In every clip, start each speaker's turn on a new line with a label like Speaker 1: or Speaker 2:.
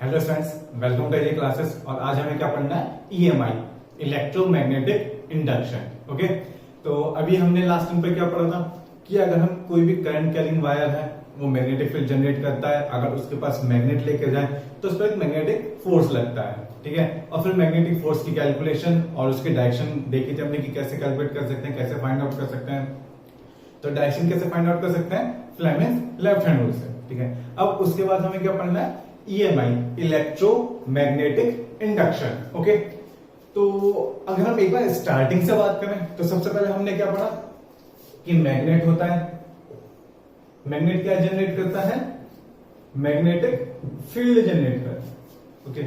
Speaker 1: Hello friends, welcome to AJ classes. और आज हमें क्या पढ़ना है? EMI, electromagnetic induction. ओके, तो अभी हमने लास्ट टाइम पे क्या पढ़ा था कि अगर हम कोई भी करंट कैरिंग वायर है वो मैग्नेटिक फील्ड जनरेट करता है, अगर उसके पास मैग्नेट लेके जाए तो उस पर एक मैग्नेटिक फोर्स लगता है। ठीक है, और फिर मैग्नेटिक फोर्स की कैलकुलेशन और उसकी डायरेक्शन देखी थी हमने कि कैसे कैलकुलेट कर सकते हैं, कैसे फाइंड आउट कर सकते हैं। तो डायरेक्शन कैसे फाइंड आउट कर सकते हैं? फ्लेमिंग लेफ्ट हैंड रूल से। ठीक है, अब उसके बाद हमें क्या पढ़ना है? EMI, electromagnetic induction. ओके, तो अगर हम एक बार स्टार्टिंग से बात करें तो सबसे पहले हमने क्या पढ़ा कि मैग्नेट होता है। मैग्नेट क्या जनरेट करता है? मैग्नेटिक फील्ड जनरेट करता है। ओके,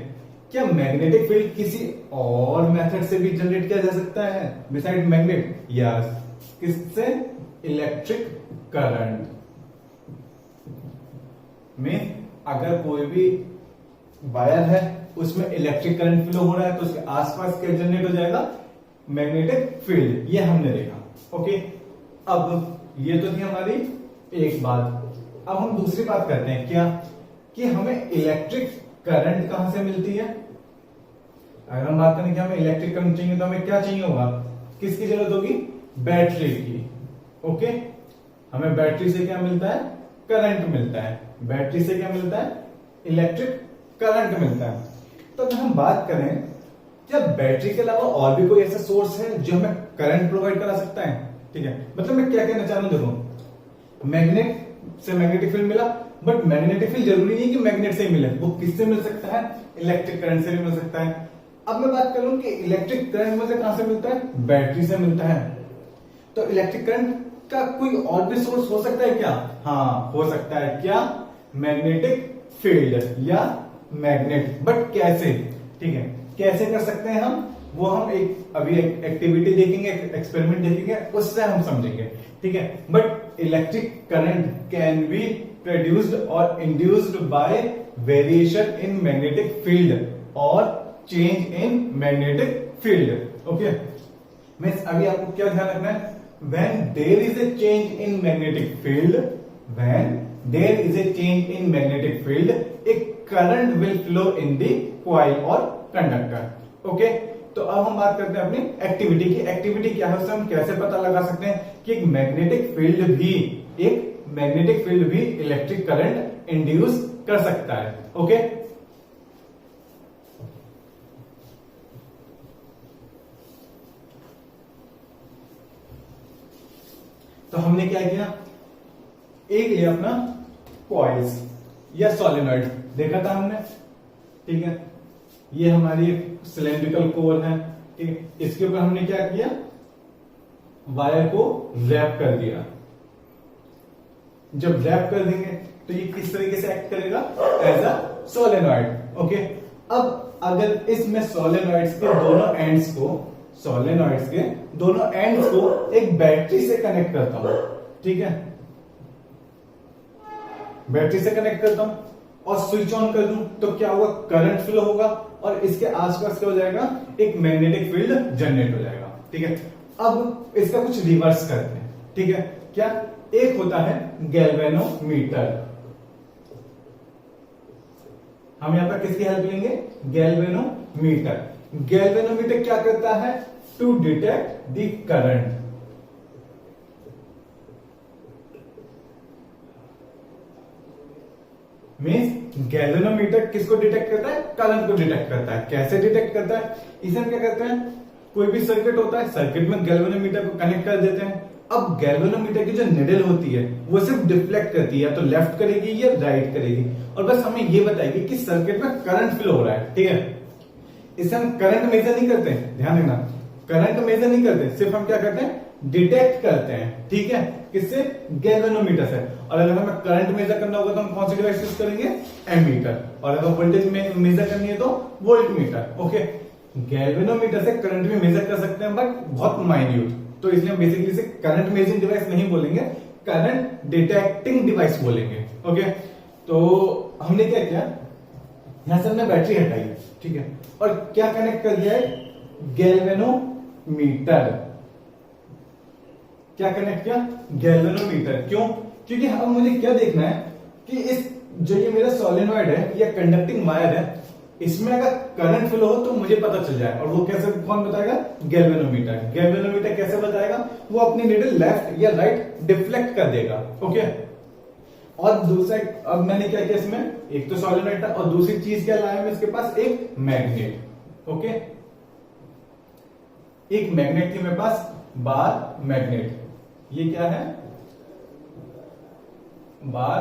Speaker 1: क्या मैग्नेटिक फील्ड किसी और मेथड से भी जनरेट किया जा सकता है बिसाइड मैग्नेट? यस, किससे? इलेक्ट्रिक करंट में अगर कोई भी वायर है उसमें इलेक्ट्रिक करंट फ्लो हो रहा है तो उसके आसपास क्या जनरेट हो जाएगा? Magnetic field. ये हमने देखा। ओके, अब ये तो थी हमारी एक बात। अब हम दूसरी बात करते हैं क्या कि हमें इलेक्ट्रिक करंट कहां से मिलती है। अगर हम बात करें कि हमें इलेक्ट्रिक करंट चाहिए तो हमें क्या चाहिए होगा? किसकी जरूरत होगी? बैटरी की। ओके, हमें बैटरी से क्या मिलता है? करंट मिलता है। बैटरी से क्या मिलता है? इलेक्ट्रिक करंट मिलता है। तो अगर हम बात करें क्या बैटरी के अलावा और भी कोई ऐसा सोर्स है जो हमें करंट प्रोवाइड करा सकता है? ठीक है, मतलब मैं क्या कहना चाह रहा हूं, देखो मैग्नेट से मैग्नेटिक फील्ड मिला, बट मैग्नेटिक फील्ड जरूरी नहीं कि मैग्नेट से ही मिले, वो किससे मिल सकता है? इलेक्ट्रिक करंट से भी मिल सकता है। अब मैं बात करूं कि इलेक्ट्रिक करंट मुझे कहां से मिलता है? बैटरी से मिलता है। तो इलेक्ट्रिक करंट का कोई और भी सोर्स हो सकता है क्या? हाँ, हो सकता है। क्या? मैग्नेटिक फील्ड या मैग्नेट। बट कैसे? ठीक है, कैसे कर सकते हैं हम? वो हम अभी एक एक्टिविटी देखेंगे, एक एक्सपेरिमेंट देखेंगे, उससे हम समझेंगे। ठीक है, but electric current can be produced और induced by variation in magnetic field और change in magnetic field. Okay, means अभी आपको क्या ध्यान रखना है? when there is a change in magnetic field, when there is a change in magnetic field, a current will flow in the coil or conductor. Okay, तो अब हम बात करते हैं अपनी एक्टिविटी की। एक्टिविटी क्या है, उससे हम कैसे पता लगा सकते हैं कि एक मैग्नेटिक फील्ड भी इलेक्ट्रिक करंट इंड्यूस कर सकता है। ओके, तो हमने क्या किया? एक लिया अपना कॉइल्स या सोलेनॉइड, देखा था हमने। ठीक है, ये हमारी सिलेंड्रिकल कोर है। ठीक है, इसके ऊपर हमने क्या किया? वायर को रैप कर दिया। जब रैप कर देंगे तो ये किस तरीके से एक्ट करेगा? As a solenoid. ओके, अब अगर इसमें सोलेनॉइड्स के दोनों एंड्स को एक बैटरी से कनेक्ट करता हूं। ठीक है, बैटरी से कनेक्ट करता हूं और स्विच ऑन कर दूं तो क्या होगा? करंट फ्लो होगा और इसके आसपास क्या हो जाएगा? एक मैग्नेटिक फील्ड जनरेट हो जाएगा। ठीक है, अब इसका कुछ रिवर्स करते हैं। ठीक है, क्या? एक होता है गैल्वेनोमीटर। हम यहां पर किसकी हेल्प लेंगे? गैल्वेनोमीटर। गैल्वेनोमीटर क्या करता है? To detect the current. Means galvanometer किसको डिटेक्ट करता है? करंट को डिटेक्ट करता है। कैसे डिटेक्ट करता है? इसे हम क्या करते हैं? कोई भी सर्किट होता है, सर्किट में गैल्वेनोमीटर को कनेक्ट कर देते हैं। अब गैल्वेनोमीटर की जो निडल होती है वो सिर्फ डिफ्लेक्ट करती है, या तो लेफ्ट करेगी या राइट करेगी, और बस हमें ये बताएगी कि सर्किट में करंट फ्लो हो रहा है। ठीक है, इसे हम करंट मेजर नहीं करते, ध्यान रखना, करंट मेजर नहीं करते, सिर्फ हम क्या करते हैं? डिटेक्ट करते हैं। ठीक है, किससे? गैल्वेनोमीटर से। और अगर हमें करंट मेजर करना होगा तो हम कौन सी डिवाइस यूज करेंगे? एमीटर। और अगर वोल्टेज में मेजर करनी है तो वोल्टमीटर। ओके, गैल्वेनोमीटर से करंट भी मेजर कर सकते हैं, बट बहुत माइन्यूट, तो इसलिए हम बेसिकली इसे करंट मेजरिंग डिवाइस नहीं बोलेंगे, करंट डिटेक्टिंग डिवाइस बोलेंगे। ओके, तो हमने क्या किया? यहां से हमने बैटरी हटाई। ठीक है, और क्या कनेक्ट कर दिया है? गैल्वेनोमीटर। क्या कनेक्ट किया? गैल्वेनोमीटर। क्यों? क्योंकि अब मुझे क्या देखना है कि इस जो ये मेरा सोलेनॉइड है या कंडक्टिंग वायर है, इसमें अगर करंट फ्लो हो तो मुझे पता चल जाए। और वो कैसे, कौन बताएगा? गैल्वेनोमीटर। गैल्वेनोमीटर कैसे बताएगा? वो अपनी नीडल लेफ्ट या राइट डिफ्लेक्ट कर देगा। ओके, और दूसरा, अब मैंने क्या किया इसमें, एक तो सोलेनॉइड था और दूसरी चीज क्या लाया मैं इसके पास, एक मैग्नेट। ओके, एक मैग्नेट थी मेरे पास, बार मैग्नेट। ये क्या है? Bar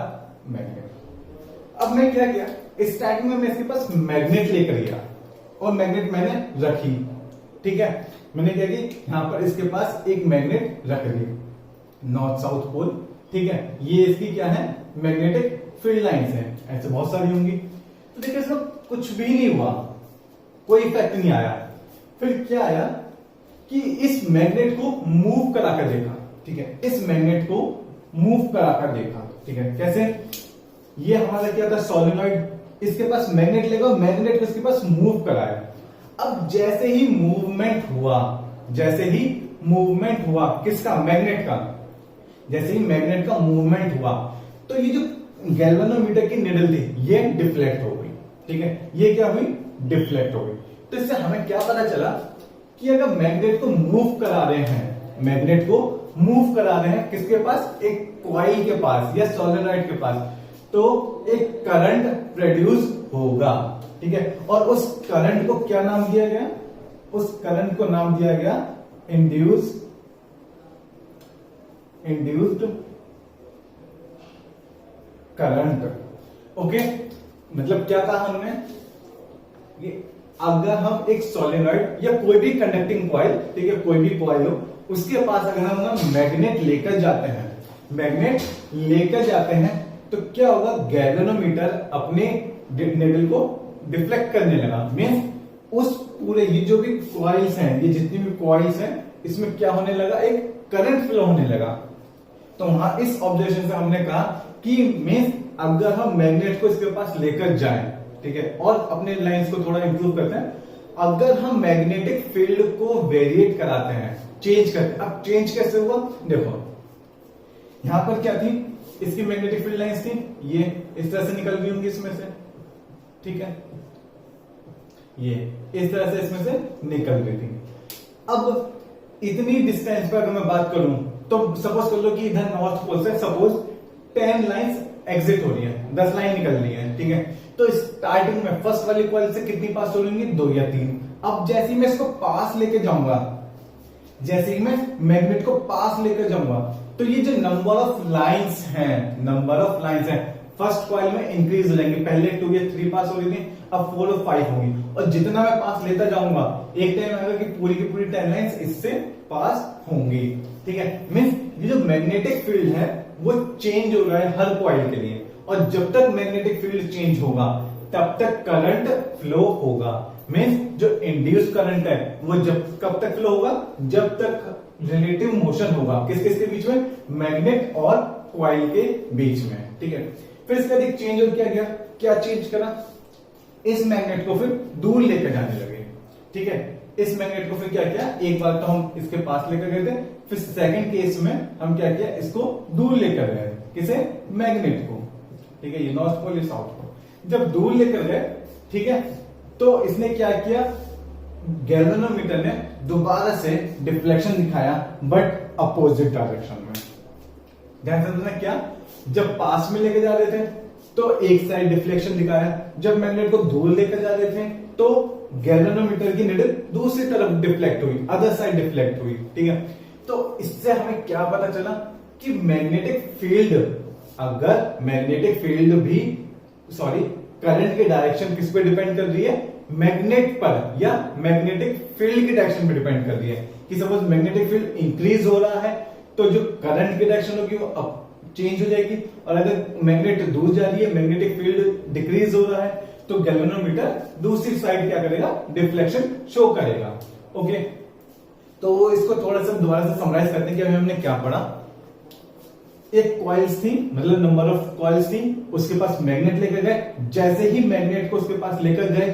Speaker 1: magnet. अब मैं क्या किया, स्टार्टिंग में मैं इसके पास मैग्नेट लेकर गया और मैग्नेट मैंने रखी। ठीक है, मैंने क्या की, यहां पर इसके पास एक मैग्नेट रख दी, नॉर्थ साउथ पोल। ठीक है, ये इसकी क्या है, मैग्नेटिक फील्ड लाइंस है। ऐसे बहुत सारी होंगी। तो देखिए इसमें कुछ भी नहीं हुआ, कोई इफेक्ट नहीं आया। फिर क्या आया कि इस मैग्नेट को मूव कराकर देखा। ठीक है, इस मैग्नेट को मूव कराकर देखा। ठीक है, कैसे? ये हमारा क्या था, सोलेनॉइड, इसके पास मैग्नेट लेगा, मैग्नेट को इसके पास मूव कराया। अब जैसे ही मूवमेंट हुआ, जैसे ही मूवमेंट हुआ किसका, मैग्नेट का, जैसे ही मैग्नेट का मूवमेंट हुआ तो ये जो गैल्वेनोमीटर की निडल थी ये डिफ्लेक्ट हो गई। ठीक है, ये क्या हुई, डिफ्लेक्ट हो गई। तो इससे हमें क्या पता चला कि अगर मैग्नेट को मूव करा रहे हैं, मैग्नेट को मूव करा रहे हैं किसके पास, एक कॉइल के पास या सोलेनॉइड के पास, तो एक करंट प्रोड्यूस होगा। ठीक है, और उस करंट को क्या नाम दिया गया, उस करंट को नाम दिया गया इंड्यूस्ड करंट। ओके, मतलब क्या कहा हमने कि अगर हम एक सोलेनॉइड या कोई भी कंडक्टिंग कॉइल, ठीक है, कोई भी कॉइल हो, उसके पास अगर हम मैग्नेट लेकर जाते हैं, मैग्नेट लेकर जाते हैं, तो क्या होगा, गैल्वेनोमीटर अपने निडल को डिफ्लेक्ट करने लगा। मींस उस पूरे, ये जो भी कॉइल्स हैं, ये जितनी भी कॉइल्स हैं, इसमें क्या होने लगा, एक करंट फ्लो होने लगा। तो वहां इस ऑब्जर्वेशन से हमने कहा कि मींस अगर हम मैग्नेट को इसके पास लेकर जाएं, ठीक है, और अपने लाइंस को थोड़ा इंप्रूव करते हैं, अगर हम मैग्नेटिक फील्ड को वेरिएट कराते हैं, चेंज करते हैं। अब चेंज कैसे हुआ, देखो यहां पर क्या थी, इसकी मैग्नेटिक फील्ड लाइंस थी, ये इस तरह से निकल गई होंगी इसमें से। ठीक है, ये इस तरह से इसमें से निकल गई थी। अब इतनी डिस्टेंस पर अगर मैं बात करूं तो सपोज कर लो कि इधर नॉर्थ पोल से सपोज 10 लाइंस एग्जिट हो रही है, 10 लाइन निकल रही है। ठीक है, तो स्टार्टिंग में फर्स्ट वाली कॉइल से कितनी पास हो रही होंगी, 2 या 3। अब जैसे ही मैं इसको पास लेके जाऊंगा, जैसे ही मैं मैग्नेट को पास लेकर जाऊंगा, तो ये जो नंबर ऑफ लाइंस हैं, नंबर ऑफ लाइंस हैं, फर्स्ट कॉइल में इंक्रीज हो जाएंगे। पहले 2 या 3 पास हो रही थी, अब 4 और 5 होंगी। और जितना मैं पास लेता जाऊंगा, एक टाइम आएगा कि पूरी की पूरी 10 लाइंस इससे पास होंगी। ठीक है, मींस ये जो मैग्नेटिक फील्ड है वो चेंज हो रहा है हर कॉइल के लिए, और जब तक मैग्नेटिक फील्ड चेंज होगा तब तक करंट फ्लो होगा। मींस जो इंड्यूस करंट है वो जब कब तक फ्लो होगा, जब तक रिलेटिव मोशन होगा किस किस के बीच में, मैग्नेट और कॉइल के बीच में। ठीक है, फिर इसका एक चेंज और क्या गया, क्या चेंज करा, इस मैग्नेट को फिर दूर लेकर जाने लगे। ठीक है, इस मैग्नेट को फिर क्या किया, एक बार तो हम इसके पास लेकर गए थे, फिर सेकंड केस में हम क्या किया, इसको दूर लेकर गए, किसे, मैग्नेट को। ठीक है, ये नॉर्थ पोल, ये साउथ पोल, जब दूर लेकर गए, ठीक है, तो इसने क्या किया, गैल्वेनोमीटर ने दोबारा से डिफ्लेक्शन दिखाया, बट अपोजिट डायरेक्शन में। ध्यान से समझना, क्या, जब पास में लेके जा रहे थे तो एक साइड डिफ्लेक्शन दिखाया, जब मैग्नेट को दूर लेकर जा रहे थे तो गैल्वेनोमीटर की निडल दूसरी तरफ डिफ्लेक्ट हुई, अदर साइड डिफ्लेक्ट हुई। ठीक है, तो इससे हमें क्या पता चला कि मैग्नेटिक फील्ड, अगर मैग्नेटिक फील्ड भी, सॉरी, करंट की डायरेक्शन किस पे डिपेंड कर रही है, मैग्नेट पर, या मैग्नेटिक फील्ड की डायरेक्शन पे डिपेंड कर रही है। कि सपोज मैग्नेटिक फील्ड इंक्रीज हो रहा है तो जो करंट की डायरेक्शन होगी वो अब चेंज हो जाएगी, और अगर मैग्नेट दूर जा रही है, मैग्नेटिक फील्ड डिक्रीज हो रहा है, तो गैल्वेनोमीटर दूसरी साइड क्या करेगा, डिफ्लेक्शन शो करेगा। ओके, तो इसको थोड़ा सा दोबारा से समराइज करते हैं कि अभी हमने क्या पढ़ा। एक कॉइल्स थी, मतलब नंबर ऑफ कॉइल्स थी, उसके पास मैग्नेट लेकर गए, जैसे ही मैग्नेट को उसके पास लेकर गए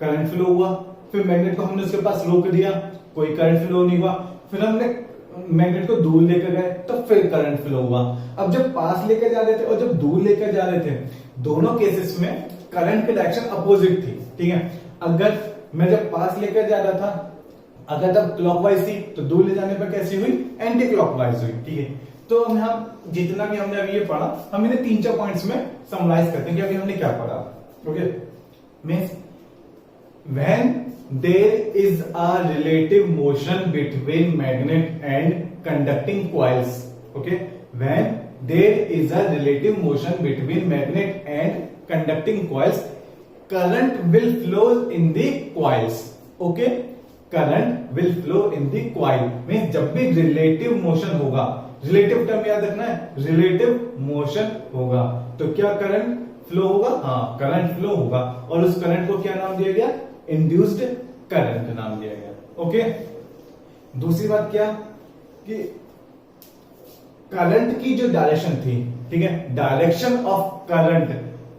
Speaker 1: करंट फ्लो हुआ, फिर मैग्नेट को हमने उसके पास रोक दिया, कोई करंट फ्लो नहीं हुआ, फिर हमने मैग्नेट को दूर लेकर गए तो फिर करंट फ्लो हुआ। अब जब पास लेकर जा रहे थे और जब दूर लेकर जा रहे थे, दोनों केसेस में करंट की डायरेक्शन अपोजिट थी, ठीक है। अगर मैं जब पास लेकर जा रहा था, अगर जब क्लॉकवाइज थी तो दूर ले जाने पर कैसी हुई, एंटी क्लॉकवाइज हुई, ठीक है। तो हम जितना भी हमने अभी ये पढ़ा, हम इन्हें 3-4 पॉइंट्स में समराइज करते हैं कि अभी हमने क्या पढ़ा। Okay, means when there is a relative motion between magnet and conducting coils, okay, when there is a relative motion between magnet and conducting coils, current will flow in the coils, okay, current will flow in the coil. Means जब भी relative motion होगा, relative term याद रखना है, relative motion होगा तो क्या current flow होगा, हाँ करंट फ्लो होगा, और उस करंट को क्या नाम दिया गया, इंड्यूस्ड करंट नाम दिया गया। ओके, दूसरी बात क्या कि करंट की जो डायरेक्शन थी, ठीक है, direction of current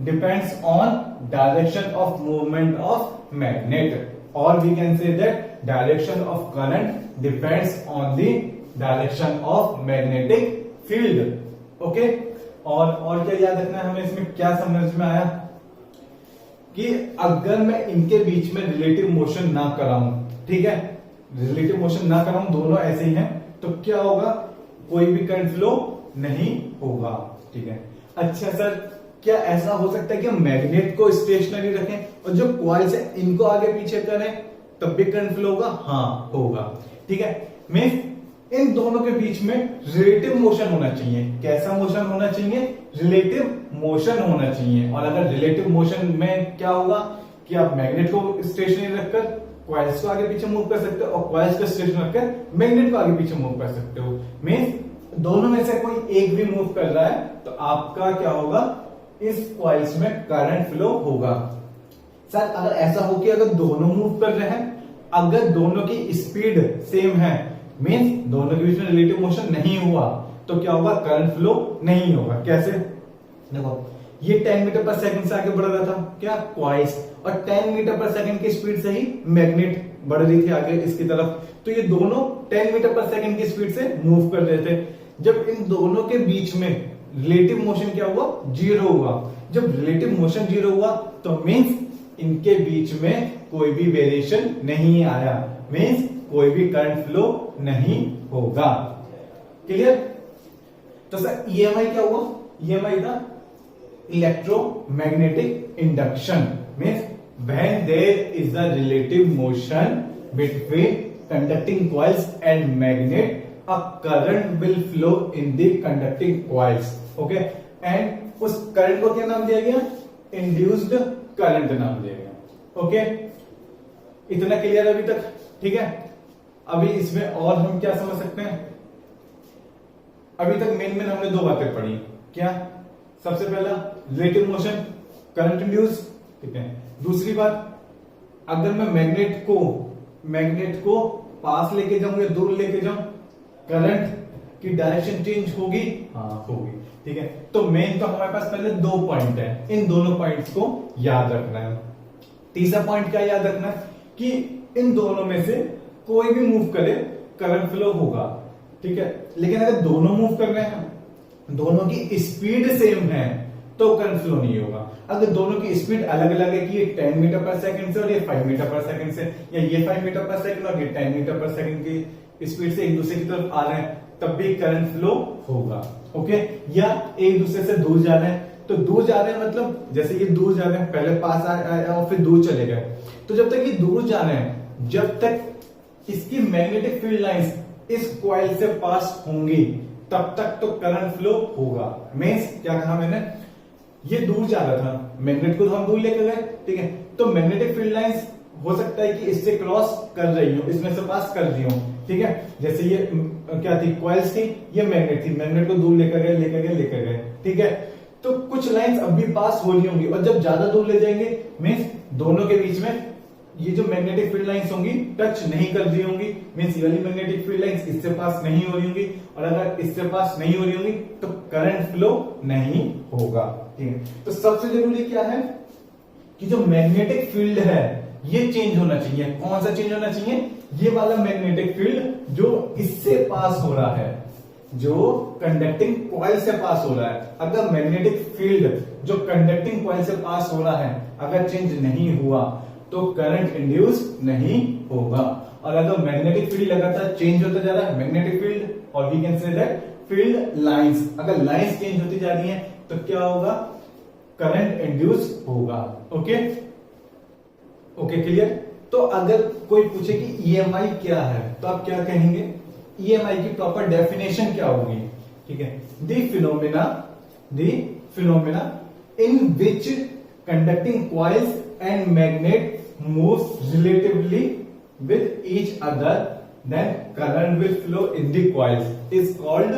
Speaker 1: depends on direction of movement of magnet, or we can say that direction of current depends on the direction of magnetic field, okay। और क्या याद रखना है हमें, इसमें क्या समझ में आया कि अगर मैं इनके बीच में रिलेटिव मोशन ना कराऊं, ठीक है, रिलेटिव मोशन ना कराऊं, दोनों ऐसे ही हैं, तो क्या होगा, कोई भी करंट फ्लो नहीं होगा, ठीक है। अच्छा सर, क्या ऐसा हो सकता है कि हम मैग्नेट को स्टेशनरी रखें और जो कॉइल्स है इनको आगे पीछे करें तब भी करंट फ्लो होगा, हाँ होगा, ठीक है। मींस इन दोनों के बीच में रिलेटिव मोशन होना चाहिए। कैसा मोशन होना चाहिए, रिलेटिव मोशन होना चाहिए। और अगर रिलेटिव मोशन में क्या होगा कि आप मैग्नेट को स्टेशनरी रखकर कॉइल्स को आगे पीछे मूव कर सकते हो और कॉइल्स को स्टेशनरी रखकर मैग्नेट को आगे पीछे मूव कर सकते हो। मींस दोनों में से कोई एक भी मूव कर रहा है तो आपका क्या होगा, इस कॉइल्स में करंट फ्लो होगा। सर अगर ऐसा हो कि अगर दोनों मूव कर रहे हैं, अगर दोनों की स्पीड सेम है, मींस दोनों के बीच में रिलेटिव मोशन नहीं हुआ, तो क्या होगा, करंट फ्लो नहीं होगा। कैसे, देखो ये 10 मीटर पर सेकंड से आगे बढ़ रहा था, क्या कॉइल्स, और 10 मीटर पर सेकंड की स्पीड से ही मैग्नेट बढ़ रही थी आगे इसकी तरफ, तो ये दोनों 10 मीटर पर सेकंड की स्पीड से मूव कर रहे थे। जब इन दोनों के बीच में रिलेटिव मोशन क्या हुआ, जीरो हुआ। जब रिलेटिव मोशन जीरो हुआ तो मींस इनके बीच में कोई भी वेरिएशन नहीं आया, मींस कोई भी करंट फ्लो नहीं होगा। क्लियर। तो सर ईएमआई क्या हुआ, ईएमआई था electromagnetic induction. Means when there is a relative motion between conducting coils and magnet, a current will flow in the conducting coils, okay, and उस current को क्या नाम दिया गया, इंड्यूस्ड करंट नाम दिया गया। ओके, इतना क्लियर अभी तक, ठीक है। अभी इसमें और हम क्या समझ सकते हैं, अभी तक मेन हमने दो बातें पढ़ी, क्या, सबसे पहला रिलेटिव मोशन, करंट इंड्यूस, ठीक है। दूसरी बात, अगर मैं मैग्नेट को पास लेके जाऊं या दूर लेके जाऊं, करंट की डायरेक्शन चेंज होगी, हाँ होगी, ठीक है। तो मेन तो हमारे पास पहले दो पॉइंट है, इन दोनों पॉइंट्स को याद रखना है। तीसरा पॉइंट क्या याद रखना है कि इन दोनों में से कोई भी मूव करे करंट फ्लो होगा, ठीक है। लेकिन अगर दोनों मूव कर रहे हैं, दोनों की स्पीड सेम है तो करंट फ्लो नहीं होगा। अगर दोनों की स्पीड अलग अलग है कि ये 10 मीटर पर सेकंड से और ये 5 मीटर पर सेकंड से, या ये 5 मीटर पर सेकंड और ये 10 मीटर पर सेकंड की स्पीड से एक दूसरे की तरफ आ रहे हैं, तब भी करंट फ्लो होगा, ओके। या एक दूसरे से दूर जा रहे हैं, तो दूर जा रहे हैं मतलब जैसे ये दूर जा रहे हैं, पहले पास आए और फिर दूर चले गए, तो जब तक ये दूर जा रहे हैं, जब तक इसकी मैग्नेटिक फील्ड लाइंस इस कॉइल से पास होंगी तब तक तो करंट फ्लो होगा। मींस क्या कहा मैंने, ये दूर जा रहा था, मैग्नेट को तो हम दूर लेकर गए, ठीक है, तो मैग्नेटिक फील्ड लाइंस हो सकता है कि इससे क्रॉस कर रही हो, इसमें से पास कर रही हो, ठीक है। जैसे ये क्या थी, कॉइल्स थी, ये मैग्नेट थी, मैग्नेट को दूर लेकर गए, ठीक है। तो कुछ लाइंस अब भी पास हो रही होंगी और जब ज्यादा दूर ले जाएंगे, मींस दोनों के बीच में ये जो मैग्नेटिक फील्ड लाइंस होंगी टच नहीं कर रही होंगी, मींस ये वाली मैग्नेटिक फील्ड लाइंस इससे पास नहीं हो रही होंगी, और अगर इससे पास नहीं हो रही होंगी तो करंट फ्लो नहीं होगा, ठीक है। तो सबसे जरूरी क्या है कि जो मैग्नेटिक फील्ड है ये चेंज होना चाहिए। कौन सा चेंज होना चाहिए, ये वाला मैग्नेटिक फील्ड जो इससे पास हो रहा है, जो कंडक्टिंग कॉइल से पास हो रहा है, अगर मैग्नेटिक फील्ड जो कंडक्टिंग कॉइल से पास हो रहा है अगर चेंज नहीं हुआ तो करंट इंड्यूस नहीं होगा। और अगर मैग्नेटिक फील्ड लगातार चेंज होता जा रहा है, मैग्नेटिक फील्ड, और we can say that field lines, अगर लाइंस चेंज होती जा रही हैं तो क्या होगा, करंट इंड्यूस होगा। Okay okay, clear. तो अगर कोई पूछे कि ईएमआई क्या है तो आप क्या कहेंगे, ईएमआई की प्रॉपर डेफिनेशन क्या होगी, ठीक है, the phenomena in which conducting coils and magnet moves relatively with each other then current will flow in the coils is called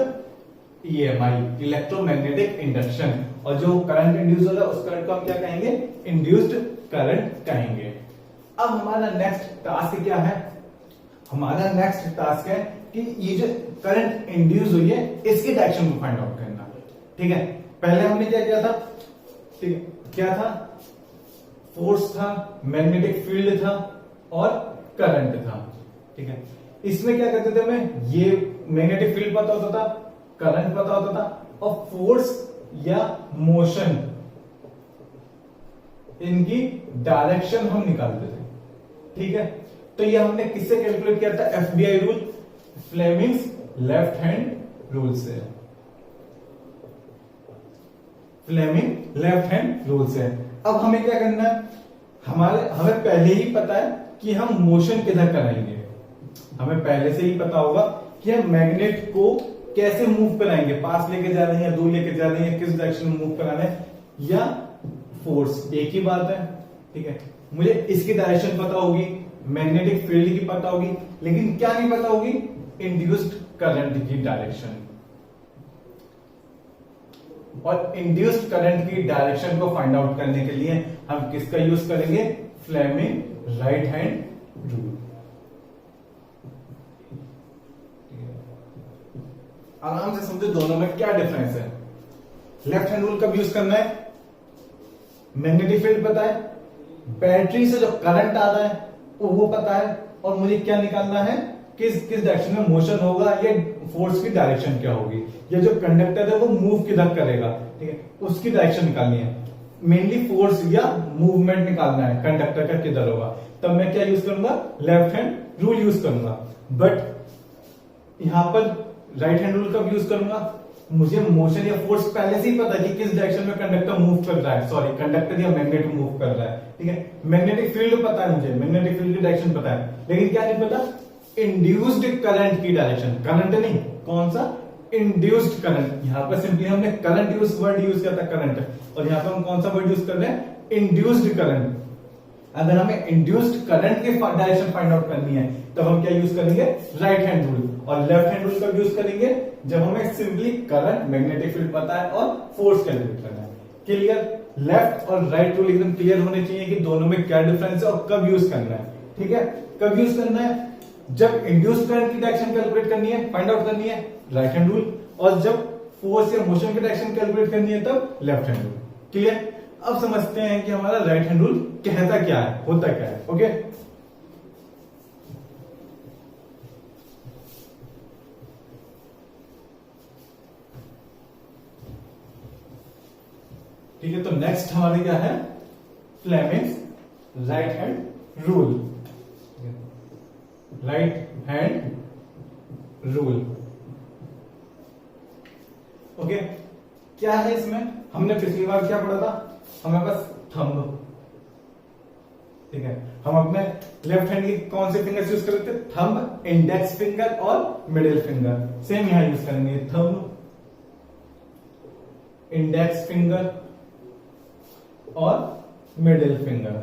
Speaker 1: EMI, electromagnetic induction। और जो करंट इंड्यूस हो रहा है उस करंट को हम क्या कहेंगे, इंड्यूस्ड करंट कहेंगे। अब हमारा नेक्स्ट टास्क क्या है, हमारा नेक्स्ट टास्क है कि ये जो करंट इंड्यूस हुई है इसकी डायरेक्शन को फाइंड आउट करना, ठीक है। पहले हमने क्या किया था, ठीक है, क्या था, फोर्स था, मैग्नेटिक फील्ड था और करंट था, ठीक है। इसमें क्या करते थे हमें, ये मैग्नेटिक फील्ड पता होता था, करंट पता होता था, और फोर्स या मोशन इनकी डायरेक्शन हम निकालते थे, ठीक है। तो ये हमने किससे कैलकुलेट किया था, FBI rule, Fleming's left hand rule से, फ्लेमिंग लेफ्ट हैंड रूल से। अब हमें क्या करना है, हमें पहले ही पता है कि हम मोशन किधर कराएंगे, हमें पहले से ही पता होगा कि हम मैग्नेट को कैसे मूव कराएंगे, पास लेके जा रहे हैं या दूर लेके जा रहे हैं, किस डायरेक्शन में मूव कराना है, या फोर्स, एक ही बात है, ठीक है। मुझे इसकी डायरेक्शन पता होगी, मैग्नेटिक फील्ड की पता होगी, लेकिन क्या नहीं पता होगी, इंड्यूस्ड करंट की डायरेक्शन। और इंड्यूस्ड करंट की डायरेक्शन को फाइंड आउट करने के लिए हम किसका यूज करेंगे, फ्लेमिंग राइट हैंड रूल। आराम से समझो दोनों में क्या डिफरेंस है। लेफ्ट हैंड रूल कब यूज करना है, मैग्नेटिक फील्ड पता है, बैटरी से जो करंट आ रहा है वो पता है, और मुझे क्या निकालना है, किस डायरेक्शन में मोशन होगा, या फोर्स की डायरेक्शन क्या होगी, या जो कंडक्टर है वो मूव किधर करेगा, ठीक है, उसकी डायरेक्शन निकालनी है। मेनली फोर्स या मूवमेंट निकालना है, कंडक्टर का किधर होगा, तब मैं क्या यूज करूंगा, लेफ्ट हैंड रूल यूज करूंगा। बट यहां पर राइट हैंड रूल कब यूज करूंगा, मुझे मोशन या फोर्स पहले से ही पता है कि किस डायरेक्शन में कंडक्टर मूव कर रहा है, सॉरी कंडक्टर या मैग्नेट मूव कर रहा है, ठीक है। मैग्नेटिक फील्ड पता है मुझे, मैग्नेटिक फील्ड की डायरेक्शन पता है, लेकिन क्या नहीं पता, इंड्यूस्ड करंट की डायरेक्शन, करंट नहीं, कौन सा, इंड्यूस्ड करंट। यहां पर सिंपली हमने करंट वर्ड यूज किया था, करंट, और यहां पर हम कौन सा वर्ड यूज कर रहे हैं, इंड्यूस्ड करंट। अगर हमें इंड्यूस्ड करंट की डायरेक्शन फाइंड आउट करनी है तब हम क्या यूज करेंगे, राइट हैंड रूल। और लेफ्ट हैंड रूल कब यूज करेंगे, जब हमें सिंपली करंट, मैग्नेटिक फील्ड पता है और फोर्स कैलकुलेट करना है। क्लियर, लेफ्ट और राइट रूल एकदम क्लियर होने चाहिए कि दोनों में क्या डिफरेंस है और कब यूज करना है, ठीक है। कब यूज करना है, जब इंड्यूस्ड करंट की डायरेक्शन कैलकुलेट करनी है, फाइंड आउट करनी है, राइट हैंड रूल, और जब फोर्स या मोशन की डायरेक्शन कैलकुलेट करनी है तब लेफ्ट हैंड रूल। क्लियर। अब समझते हैं कि हमारा राइट हैंड रूल कहता क्या है, होता क्या है। ओके, ठीक है। तो नेक्स्ट हमारे क्या है, Fleming's right hand rule, right hand rule. Okay, क्या है इसमें, हमने पिछली बार क्या पढ़ा था, हमें बस थंब, ठीक है, हम अपने लेफ्ट हैंड की कौन से फिंगर्स यूज करते थे, थंब, इंडेक्स फिंगर और मिडिल फिंगर। सेम यहां यूज करेंगे, थंब, इंडेक्स फिंगर और मिडिल फिंगर,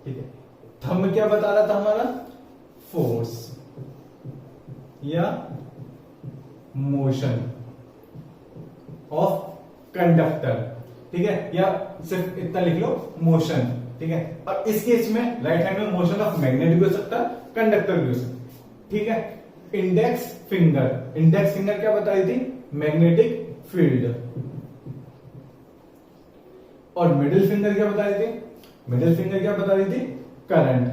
Speaker 1: ठीक है। थंब क्या बता रहा था हमारा, फोर्स या मोशन ऑफ कंडक्टर, ठीक है, या सिर्फ इतना लिख लो, मोशन, ठीक है। और इस केस में राइट हैंड में मोशन ऑफ मैग्नेट भी हो सकता है, कंडक्टर भी हो सकता है, ठीक है। इंडेक्स फिंगर क्या बता रही थी, मैग्नेटिक फील्ड, और मिडिल फिंगर क्या बता रही थी, मिडिल फिंगर क्या बता रही थी, करंट,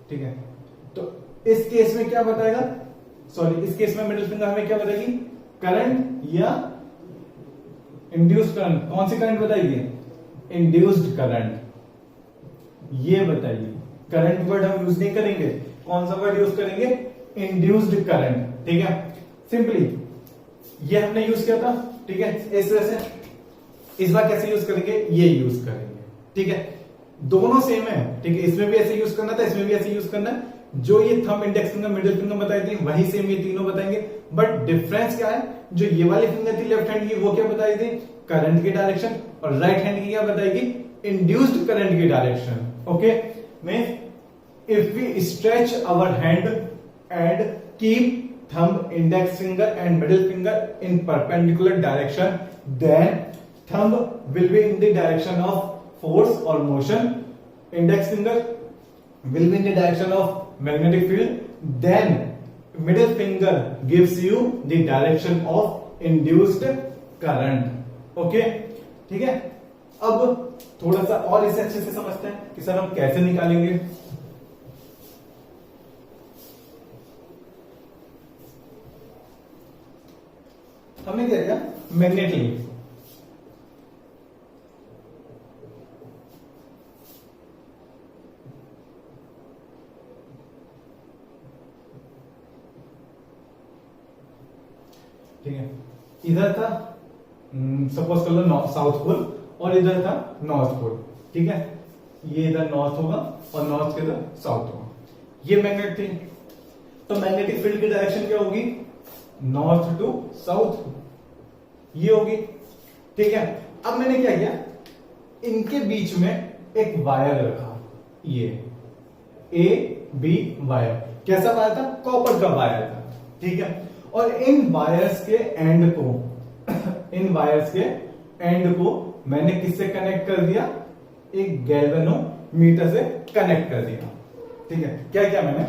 Speaker 1: ठीक है। तो इस केस में क्या बताएगा, सॉरी इस केस में मिडिल फिंगर हमें क्या बताएगी, करंट या इंड्यूस्ड करंट, कौन सी करंट बताएगी, इंड्यूस्ड करंट, ये बताइए। करंट वर्ड हम यूज नहीं करेंगे, कौन सा वर्ड यूज करेंगे, इंड्यूस्ड करंट, ठीक है। सिंपली ये हमने यूज किया था, ठीक है, इस तरह से। इस बार कैसे यूज करेंगे, ये यूज करेंगे, ठीक है। दोनों सेम है, ठीक है, इसमें भी ऐसे यूज करना था, इसमें भी ऐसे यूज करना है। जो ये thumb, index finger, middle finger बताई थी, वही सेम ये तीनों बताएंगे। बट डिफरेंस क्या है, जो ये वाली फिंगर थी लेफ्ट हैंड की, वो क्या बताई थी, करंट की डायरेक्शन, और राइट हैंड की क्या बताएगी, इंड्यूस्ड करंट की direction. Okay, means if we stretch our hand and keep thumb, index finger and middle finger in perpendicular direction, then thumb will be in the direction of force or motion, index finger will be in the direction of magnetic field, then middle finger gives you the direction of induced current. Okay, ठीक है। अब थोड़ा सा और इसे अच्छे से समझते हैं कि सर हम कैसे निकालेंगे। हमने क्या किया, मैग्नेट ली, ठीक है। इधर था सपोज कर लो साउथ पोल, और इधर था नॉर्थ पोल, ठीक है। ये इधर नॉर्थ होगा और नॉर्थ के इधर साउथ होगा। ये मैग्नेट थी, तो मैग्नेटिक फील्ड की डायरेक्शन क्या होगी, नॉर्थ टू साउथ, ये होगी, ठीक है। अब मैंने क्या किया, इनके बीच में एक वायर रखा, ये ए बी वायर, कैसा वायर था, कॉपर का वायर था, ठीक है। और इन वायर्स के एंड को इन वायर्स के एंड को मैंने किससे कनेक्ट कर दिया, एक गैल्वेनोमीटर से कनेक्ट कर दिया, ठीक है। क्या क्या मैंने,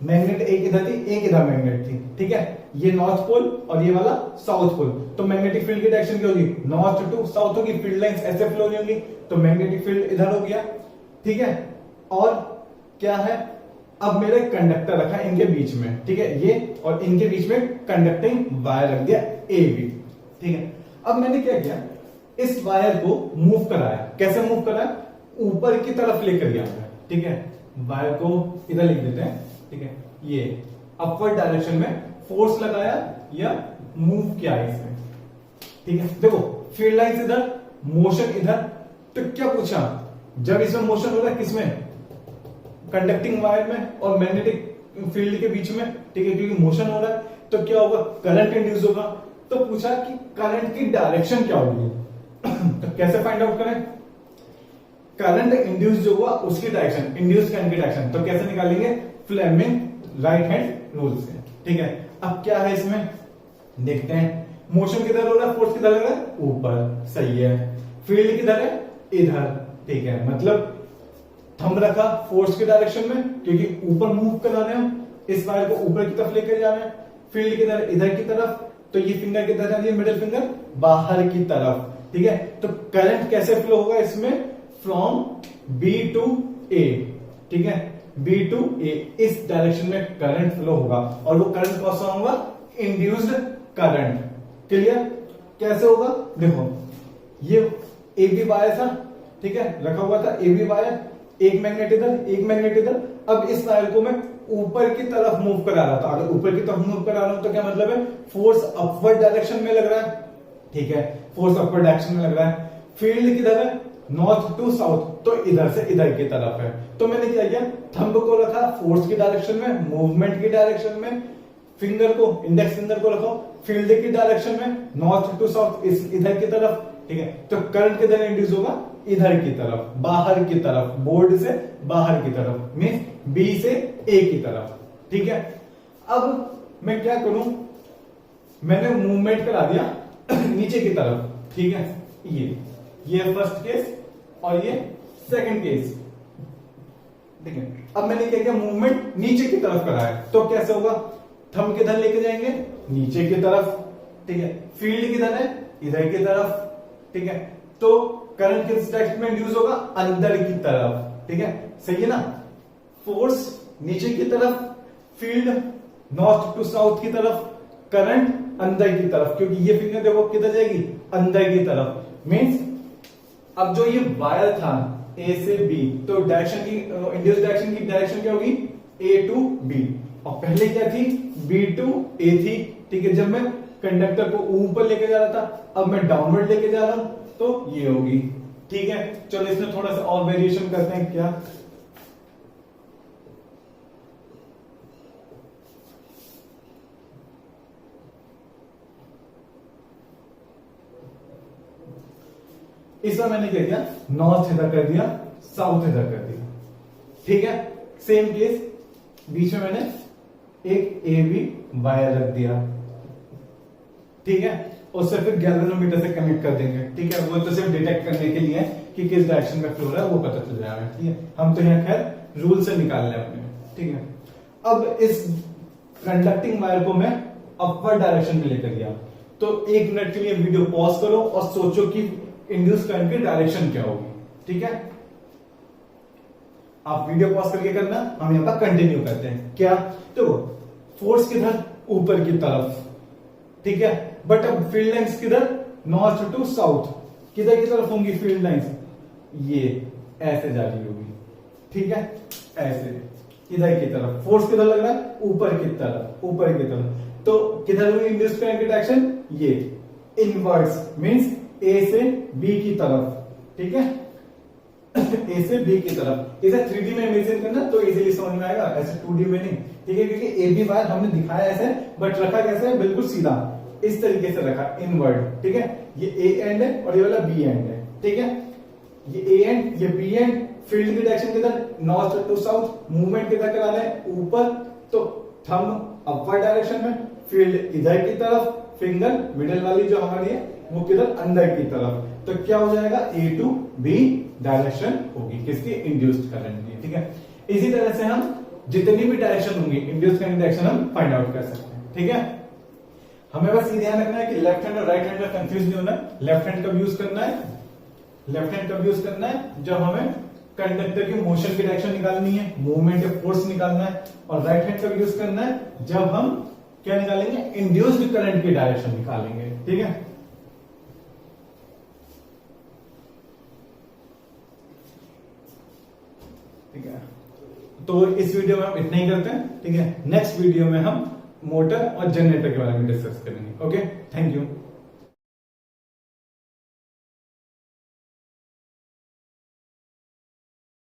Speaker 1: मैग्नेट एक इधर थी, एक इधर मैग्नेट थी, ठीक है। ये नॉर्थ पोल और ये वाला साउथ पोल, तो मैग्नेटिक फील्ड की डायरेक्शन क्या होगी, नॉर्थ टू साउथ होगी, फील्ड लाइंस ऐसे फ्लो होंगी, तो मैग्नेटिक फील्ड इधर हो गया, ठीक है। और क्या है, अब मेरे कंडक्टर रखा इनके बीच में, ठीक है, ये और इनके बीच में कंडक्टिंग वायर रख दिया ए बी, ठीक है। अब मैंने क्या किया, इस वायर को मूव कराया, कैसे मूव कराया, ऊपर की तरफ लेकर गया, ठीक है। वायर को इधर लिख देते हैं, ठीक है, ये अपवर्ड डायरेक्शन में फोर्स लगाया या मूव किया इसमें, ठीक है। देखो फील्ड लाइंस इधर, मोशन इधर, तो क्या पूछा, जब इसमें मोशन हो रहा है किसमें, कंडक्टिंग वायर में और मैग्नेटिक फील्ड के बीच में, ठीक है, क्योंकि मोशन हो रहा है तो क्या होगा, करंट इंड्यूस होगा। तो पूछा कि करंट की डायरेक्शन क्या होगी तो कैसे फाइंड आउट करें, करंट इंड्यूस जो हुआ उसकी डायरेक्शन, इंड्यूस करंट की डायरेक्शन, तो कैसे निकालेंगे, फ्लेमिंग राइट हैंड रूल से, ठीक है। अब क्या है इसमें देखते हैं, मोशन किधर हो रहा है, फोर्स किधर लग रहा है, ऊपर, सही है। फील्ड किधर है, इधर, ठीक है। मतलब थंब रखा फोर्स के डायरेक्शन में, क्योंकि ऊपर मूव करा रहे हैं हम, इस वायर को ऊपर की तरफ लेकर जा रहे हैं। फील्ड किधर, इधर की तरफ, तो ये फिंगर किधर जा रही है, मिडिल फिंगर बाहर की तरफ, ठीक है। तो करंट कैसे फ्लो होगा इसमें, फ्रॉम बी टू ए, ठीक है, बी टू ए, इस डायरेक्शन में करंट फ्लो होगा, और वो करंट कौन सा होगा, इंड्यूस्ड करंट। क्लियर, कैसे होगा, देखो ये ए बी वायर था, ठीक है, रखा हुआ था ए बी वायर, एक मैग्नेट इधर, एक मैग्नेट इधर। अब इस वायर को मैं ऊपर की तरफ मूव करा रहा था, अगर ऊपर की तरफ मूव करा रहा हूं तो क्या मतलब है, फोर्स अपवर्ड डायरेक्शन में लग रहा है, ठीक है, फोर्स अपवर्ड डायरेक्शन में लग रहा है। फील्ड किधर है, नॉर्थ टू साउथ, तो इधर से इधर की तरफ है। तो मैंने क्या किया, थंब को रखा फोर्स की डायरेक्शन में, मूवमेंट की डायरेक्शन में, फिंगर को, इंडेक्स फिंगर को रखो फील्ड की डायरेक्शन में, नॉर्थ टू साउथ, इधर की तरफ, ठीक है। तो करंट किधर इंड्यूस होगा, इधर की तरफ, बाहर की तरफ, बोर्ड से बाहर की तरफ, मींस बी से ए की तरफ, ठीक है। अब मैं क्या करूं, मैंने मूवमेंट करा दिया नीचे की तरफ, ठीक है, ये फर्स्ट केस और ये सेकंड केस, ठीक है। अब मैंने क्या किया, मूवमेंट नीचे की तरफ कराया, तो कैसे होगा, थंब किधर लेके जाएंगे, नीचे की तरफ, ठीक है। फील्ड किधर है, इधर की तरफ, ठीक है। तो करंट किस डायरेक्शन में इंड्यूस होगा, अंदर की तरफ, ठीक है, सही है ना। फोर्स नीचे की तरफ फील्ड, नॉर्थ टू साउथ की तरफ करंट, अंदर की तरफ, क्योंकि ये फिंगर देखो किधर जाएगी, अंदर की तरफ। मींस अब जो ये वायर था ए से बी, तो डायरेक्शन की इंड्यूस डायरेक्शन की डायरेक्शन क्या होगी, ए टू बी, और पहले क्या थी, बी टू ए थी। ठीक है, जब मैं कंडक्टर को ऊपर लेके जा रहा था, अब मैं डाउनवर्ड लेके जा रहा हूं, तो ये होगी। ठीक है, चलो इसमें थोड़ा सा और वेरिएशन करते हैं। क्या, इसमें मैंने क्या किया, नॉर्थ इधर कर दिया, साउथ इधर कर दिया। ठीक है, सेम केस, बीच में मैंने एक ए बी वायर रख दिया। ठीक है, उससे फिर गैल्वेनोमीटर से कनेक्ट कर देंगे। ठीक है, वो तो सिर्फ डिटेक्ट करने के लिए है कि किस डायरेक्शन में फ्लो रहा है, वो पता चल जाएगा। ठीक है, हम तो यहाँ खैर रूल से निकाल लें अपने। ठीक है, अब इस कंडक्टिंग वायर को मैं अपवर्ड डायरेक्शन में लेकर गया, तो 1 मिनट के लिए वीडियो पॉज करो और सोचो कि इंड्यूस करंट की डायरेक्शन क्या होगी। ठीक है, आप वीडियो पॉज करके करना, हम यहां पर कंटिन्यू करते हैं। क्या, तो फोर्स किधर, ऊपर की तरफ। ठीक है, बट अब फील्ड लाइंस किधर, नॉर्थ टू साउथ, किधर की तरफ होंगी फील्ड लाइंस, ये ऐसे जा रही होगी। ठीक है, ऐसे इधर की तरफ, फोर्स किधर लग रहा है, ऊपर की तरफ, ऊपर की तरफ, तो किधर होगी इंड्यूस करंट की डायरेक्शन, ये इनवर्स, मींस ए से बी की तरफ। ठीक है, ए से बी की तरफ। इसे 3D में इमेजिन करना तो इजीली समझ में आएगा, ऐसे 2D में नहीं। ठीक है, क्योंकि ए बी वायर हमने दिखाया ऐसे, बट रखा कैसे है, बिल्कुल सीधा इस तरीके से रखा, इनवर्ड। ठीक है, ये ए एंड है और ये वाला बी एंड है। ठीक है, ये ए एंड, ये बी एंड, फील्ड की डायरेक्शन किधर, नॉर्थ टू साउथ, मूवमेंट किधर कराना है, ऊपर, तो थंब अपवर्ड डायरेक्शन में, फील्ड इधर की तरफ, फिंगर मिडिल वाली जो हमारी है वो किधर, अंदर की तरफ। तो क्या हो जाएगा, ए टू बी डायरेक्शन होगी किसकी, इंड्यूस्ड करंट की। ठीक है, इसी तरह से हम जितनी भी डायरेक्शन होंगी इंड्यूस्ड करंट डायरेक्शन हम फाइंड आउट कर सकते हैं। ठीक है, हमें बस ये ध्यान रखना है कि लेफ्ट हैंड और राइट हैंड में कंफ्यूज नहीं होना है। लेफ्ट हैंड कब यूज करना है, लेफ्ट हैंड कब यूज करना है, जब हमें कंडक्टर की मोशन की डायरेक्शन निकालनी है, मूवमेंट या फोर्स निकालना है। और राइट हैंड कब यूज करना है, जब हम क्या निकालेंगे, इंड्यूस्ड करंट की डायरेक्शन निकालेंगे। ठीक है, ठीक है, तो इस वीडियो में हम इतना ही करते हैं। ठीक है, नेक्स्ट वीडियो में हम मोटर और जनरेटर के बारे में डिस्कस करेंगे। Okay, thank you.